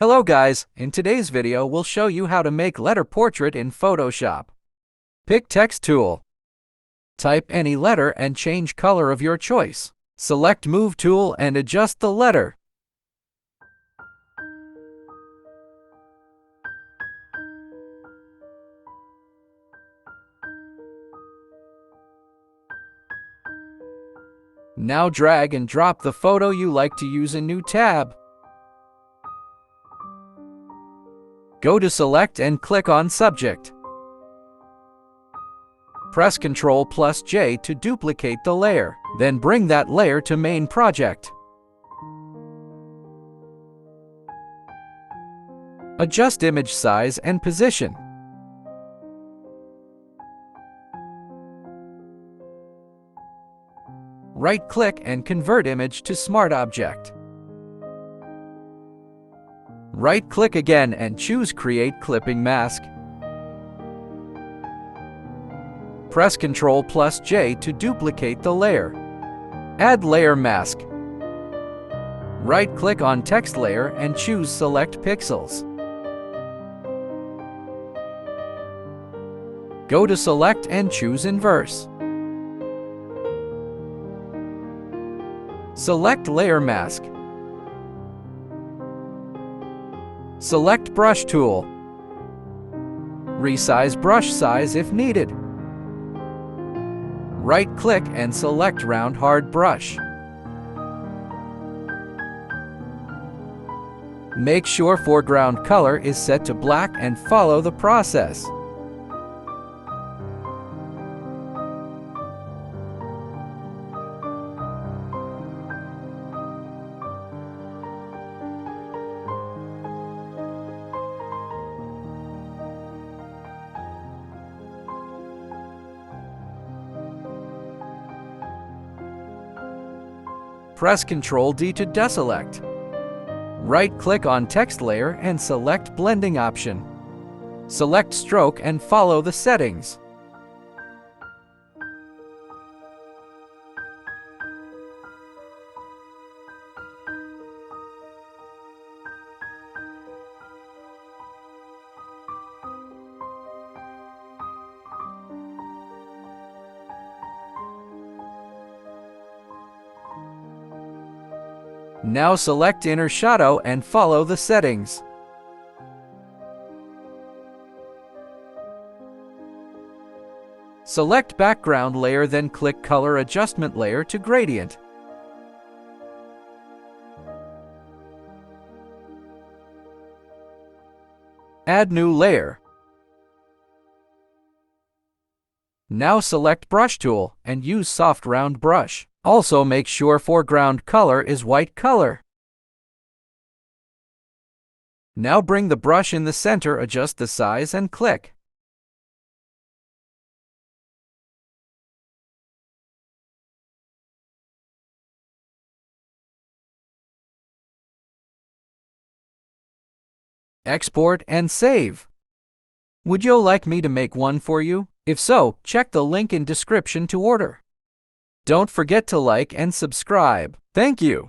Hello guys, in today's video we'll show you how to make letter portrait in Photoshop. Pick text tool. Type any letter and change color of your choice. Select move tool and adjust the letter. Now drag and drop the photo you like to use in new tab. Go to Select and click on Subject. Press Ctrl+J to duplicate the layer, then bring that layer to Main Project. Adjust image size and position. Right-click and convert image to Smart Object. Right-click again and choose Create Clipping Mask. Press Ctrl+J to duplicate the layer. Add Layer Mask. Right-click on Text Layer and choose Select Pixels. Go to Select and choose Inverse. Select Layer Mask. Select Brush tool. Resize brush size if needed. Right-click and select Round Hard Brush. Make sure foreground color is set to black and follow the process. Press Ctrl+D to deselect. Right-click on text layer and select Blending option. Select Stroke and follow the settings. Now select Inner Shadow and follow the settings. Select Background Layer, then click Color Adjustment Layer to Gradient. Add New Layer. Now select Brush tool and use Soft Round Brush. Also make sure foreground color is white color. Now bring the brush in the center, adjust the size and click. Export and save. Would you like me to make one for you? If so, check the link in description to order. Don't forget to like and subscribe. Thank you.